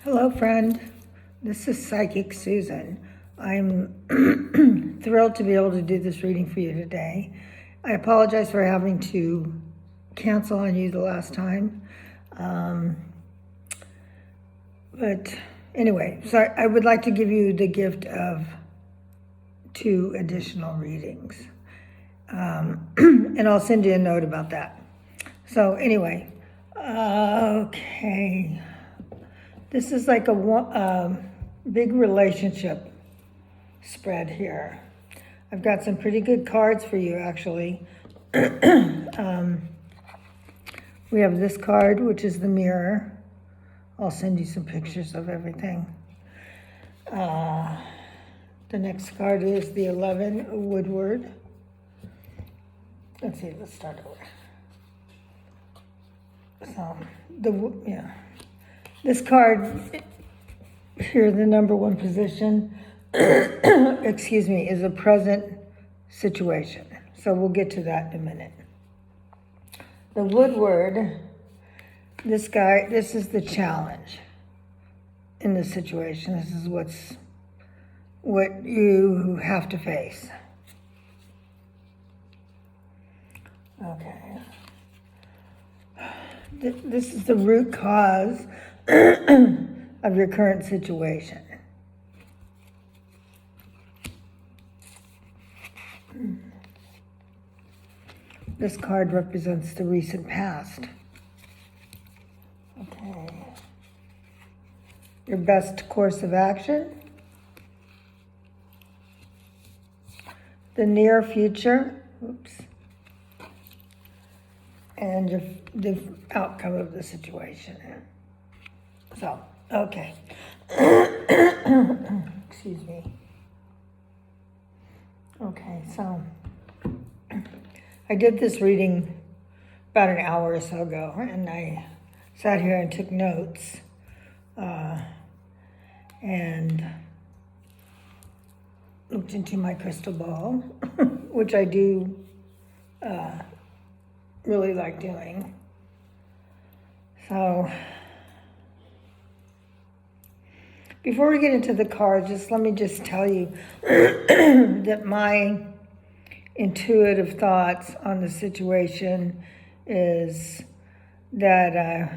Hello, friend. This is Psychic Susan. I'm thrilled to be able to do this reading for you today. I apologize for having to cancel on you the last time. But anyway, so I would like to give you the gift of 2 additional readings. And I'll send you a note about that. So anyway, okay. This is like a big relationship spread here. I've got some pretty good cards for you, actually. We have this card, which is the Mirror. I'll send you some pictures of everything. The next card is the 11, Woodward. Let's see, let's start over. So, this card here, the number 1 position, excuse me, is a present situation. So we'll get to that in a minute. The Woodward, this is the challenge in this situation. This is what you have to face. Okay. This is the root cause of your current situation. This card represents the recent past. Okay. Your best course of action. The near future. Oops. And the outcome of the situation. So, okay. Excuse me. Okay, so I did this reading about an hour or so ago, and I sat here and took notes, and looked into my crystal ball, which I do really like doing. So, before we get into the cards, let me tell you that my intuitive thoughts on the situation is that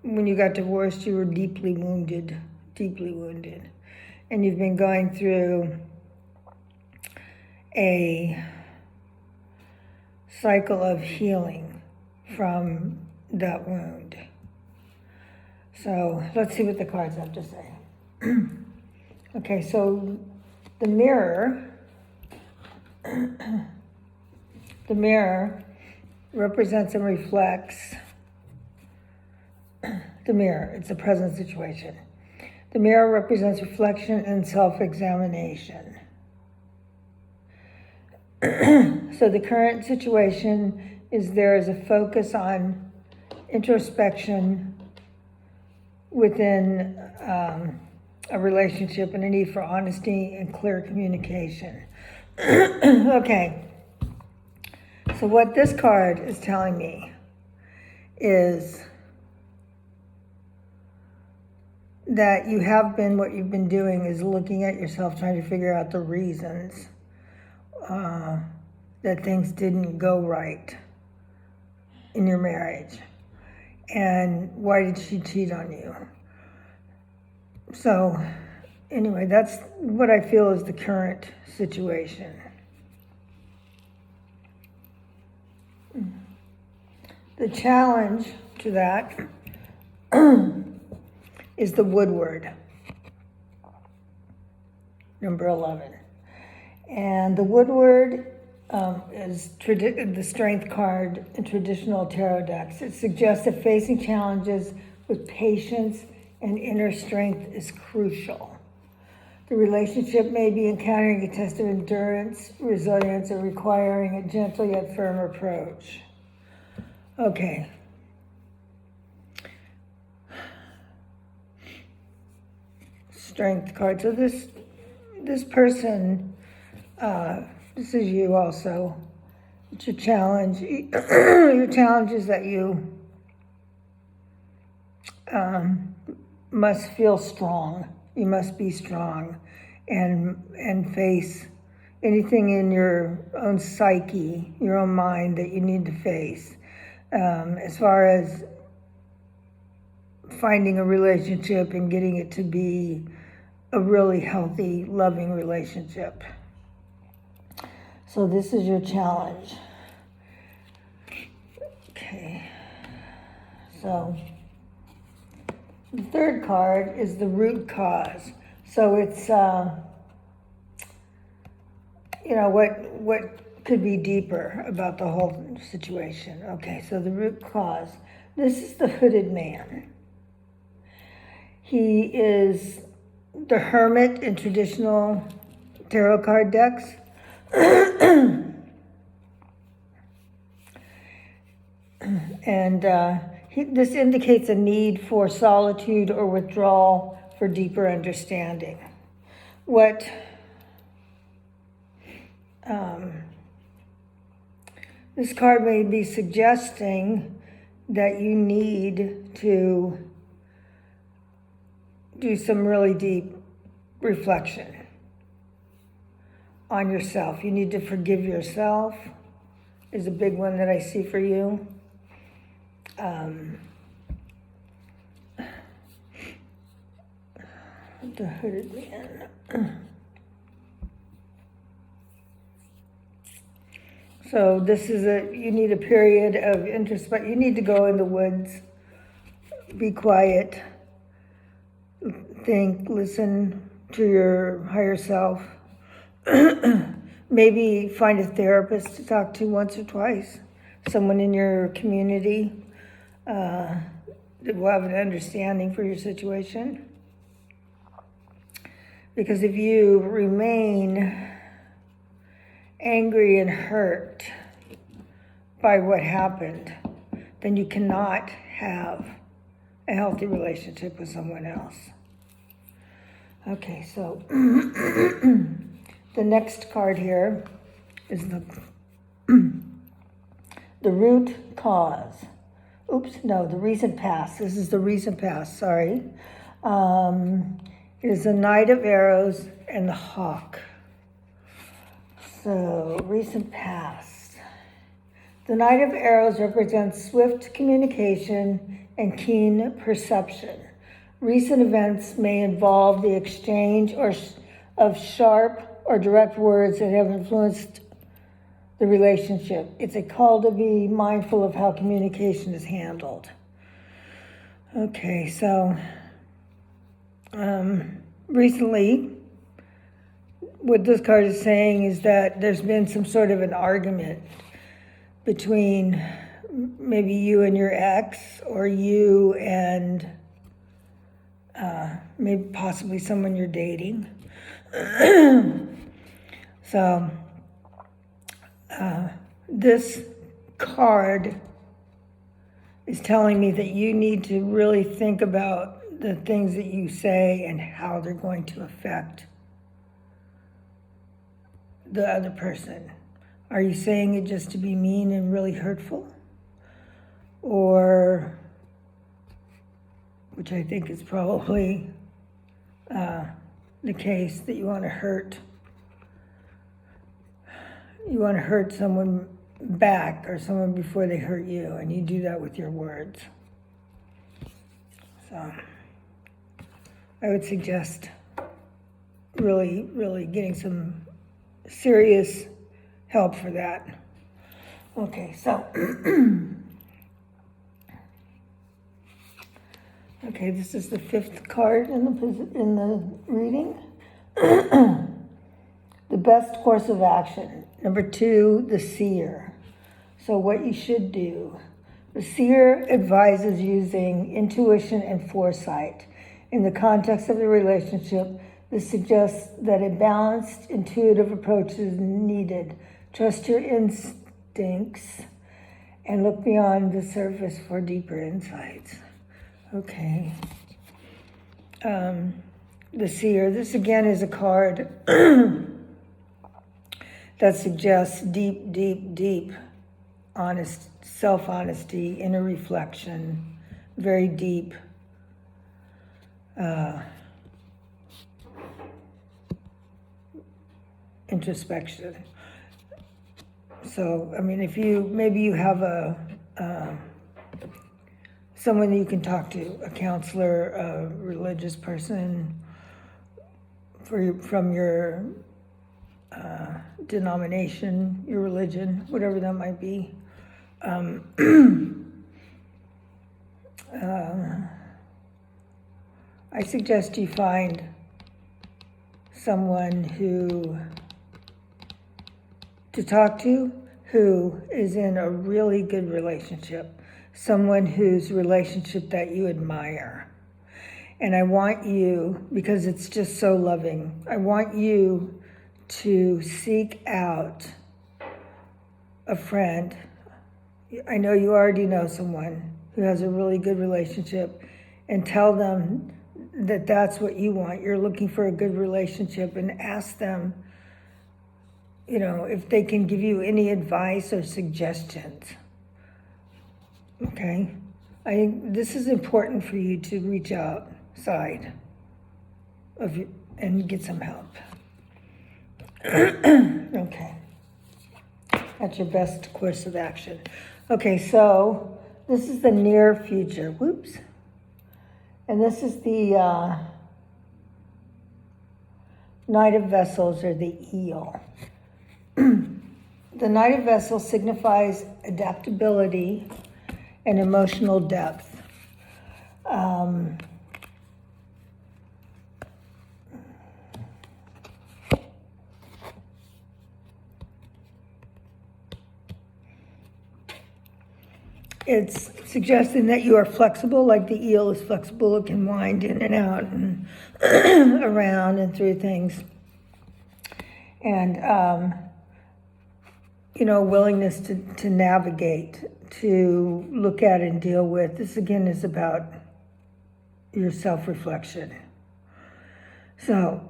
when you got divorced, you were deeply wounded, and you've been going through a cycle of healing from that wound. So let's see what the cards have to say. Okay, so the Mirror represents and reflects the mirror. It's a present situation. The Mirror represents reflection and self-examination. So the current situation is there is a focus on introspection within a relationship and a need for honesty and clear communication. Okay. So what this card is telling me is that what you've been doing is looking at yourself, trying to figure out the reasons that things didn't go right in your marriage. And why did she cheat on you? So anyway, that's what I feel is the current situation. The challenge to that is the Woodward, number 11. And the Woodward is the Strength card in traditional tarot decks. It suggests that facing challenges with patience and inner strength is crucial. The relationship may be encountering a test of endurance, resilience, or requiring a gentle yet firm approach. Okay. Strength card. So this person, this is you also. It's a challenge. Your challenge is that you must feel strong. You must be strong and face anything in your own psyche, your own mind that you need to face. As far as finding a relationship and getting it to be a really healthy, loving relationship. So this is your challenge. Okay. So the third card is the root cause. So it's, what could be deeper about the whole situation. Okay, so the root cause. This is the hooded man. He is the hermit in traditional tarot card decks. And this indicates a need for solitude or withdrawal for deeper understanding. What this card may be suggesting that you need to do some really deep reflection on yourself. You need to forgive yourself is a big one that I see for you. The hooded man. So this is you need a period of introspection. You need to go in the woods, be quiet, think, listen to your higher self. Maybe find a therapist to talk to once or twice, someone in your community that will have an understanding for your situation. Because if you remain angry and hurt by what happened, then you cannot have a healthy relationship with someone else. Okay, so the next card here is the root cause. The recent past. This is the recent past, sorry. It is the Knight of Arrows and the Hawk. So, recent past. The Knight of Arrows represents swift communication and keen perception. Recent events may involve the exchange of sharp or direct words that have influenced the relationship. It's a call to be mindful of how communication is handled. Okay, so recently, what this card is saying is that there's been some sort of an argument between maybe you and your ex, or you and maybe possibly someone you're dating. So this card is telling me that you need to really think about the things that you say and how they're going to affect the other person. Are you saying it just to be mean and really hurtful? Or, which I think is probably the case, that you want to hurt someone back, or someone before they hurt you, and you do that with your words. So I would suggest really, really getting some serious help for that. Okay, so okay, this is the fifth card in the reading. The best course of action. Number 2, the seer. So what you should do. The seer advises using intuition and foresight. In the context of the relationship, this suggests that a balanced, intuitive approach is needed. Trust your instincts and look beyond the surface for deeper insights. Okay. The seer. This again is a card that suggests deep, deep, deep honest self-honesty, inner reflection, very deep introspection. So, I mean, if maybe you have someone you can talk to, a counselor, a religious person from your denomination, your religion, whatever that might be. I suggest you find someone to talk to who is in a really good relationship, someone whose relationship that you admire. And I want you, because it's just so loving, I want you to seek out a friend. I know you already know someone who has a really good relationship, and tell them that that's what you want. You're looking for a good relationship, and ask them, if they can give you any advice or suggestions. Okay? I think this is important for you to reach outside and get some help. Okay. That's your best course of action. Okay, so this is the near future. Whoops. And this is the Knight of Vessels, or the eel. The Knight of Vessels signifies adaptability and emotional depth. It's suggesting that you are flexible, like the eel is flexible. It can wind in and out and around and through things. And, willingness to navigate, to look at and deal with. This, again, is about your self-reflection. So,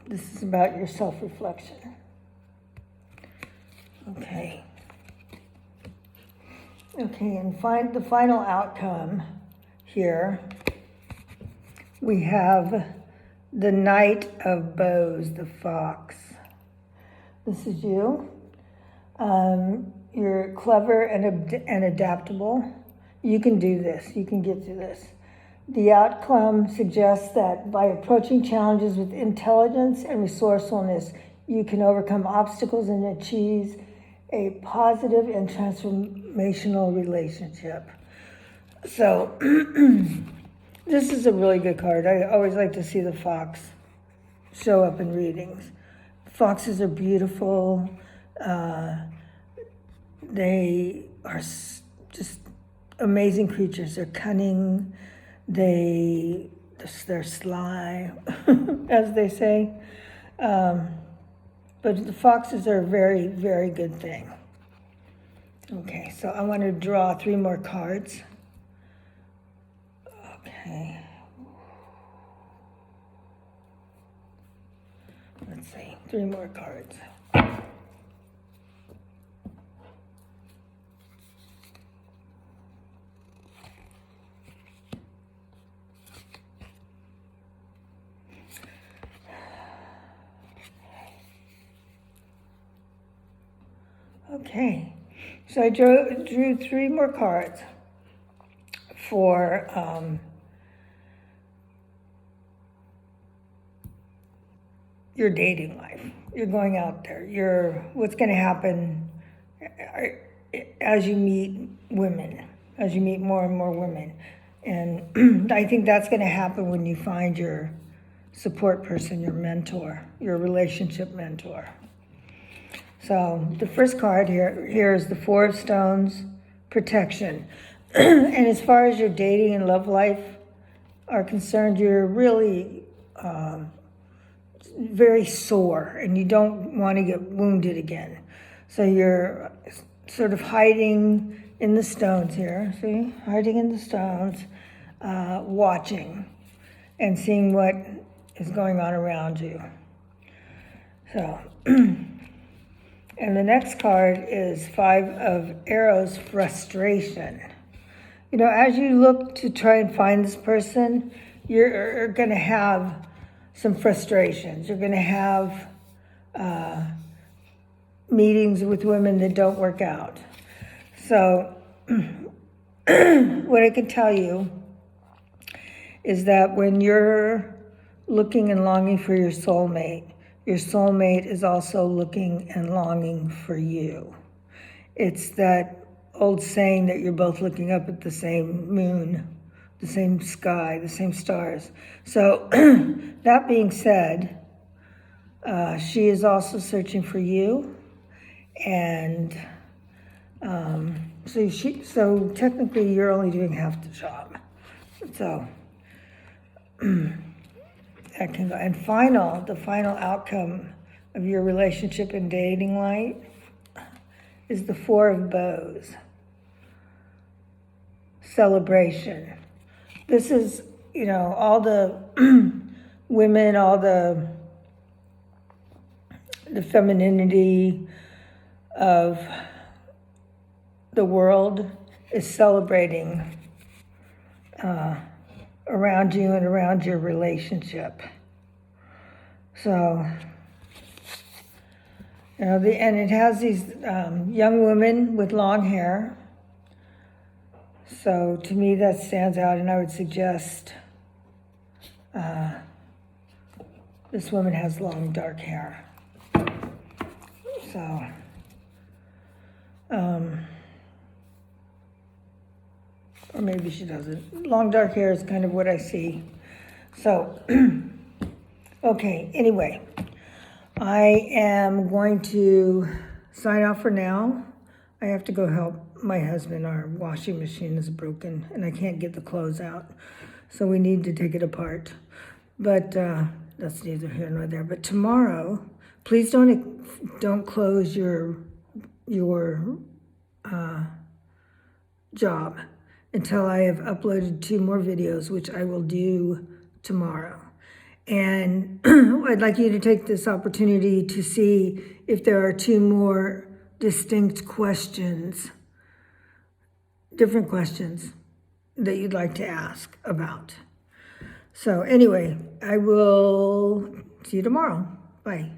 this is about your self-reflection. Okay. Okay, and find the final outcome here. We have the Knight of Bows, the fox. This is you. You're clever and adaptable. You can do this. You can get through this. The outcome suggests that by approaching challenges with intelligence and resourcefulness, you can overcome obstacles and achieve a positive and transformational relationship. So this is a really good card. I always like to see the fox show up in readings. Foxes are beautiful. They are just amazing creatures. They're cunning. They're sly, as they say. But the foxes are a very, very good thing. Okay, so I want to draw 3 more cards. Okay. Let's see, 3 more cards. Okay, so I drew 3 more cards for your dating life. You're going out there. What's going to happen as you meet women, as you meet more and more women. And I think that's going to happen when you find your support person, your mentor, your relationship mentor. So the first card here is the 4 of Stones, protection. And as far as your dating and love life are concerned, you're really very sore, and you don't want to get wounded again. So you're sort of hiding in the stones here. See, hiding in the stones, watching and seeing what is going on around you. So. And the next card is 5 of Arrows, frustration. You know, as you look to try and find this person, you're going to have some frustrations. You're going to have meetings with women that don't work out. So, what I can tell you is that when you're looking and longing for your soulmate is also looking and longing for you. It's that old saying that you're both looking up at the same moon, the same sky, the same stars. So, that being said, she is also searching for you, and so technically you're only doing half the job. So that can go. And the final outcome of your relationship and dating life is the Four of Bows. Celebration. This is, all the women, all the femininity of the world is celebrating around you and around your relationship. So, and it has these young women with long hair. So to me that stands out, and I would suggest this woman has long dark hair. So, or maybe she doesn't. Long dark hair is kind of what I see. So, okay, anyway, I am going to sign off for now. I have to go help my husband. Our washing machine is broken and I can't get the clothes out. So we need to take it apart. But that's neither here nor there. But tomorrow, please don't close your job until I have uploaded 2 more videos, which I will do tomorrow. And I'd like you to take this opportunity to see if there are 2 more distinct questions, different questions that you'd like to ask about. So anyway, I will see you tomorrow. Bye.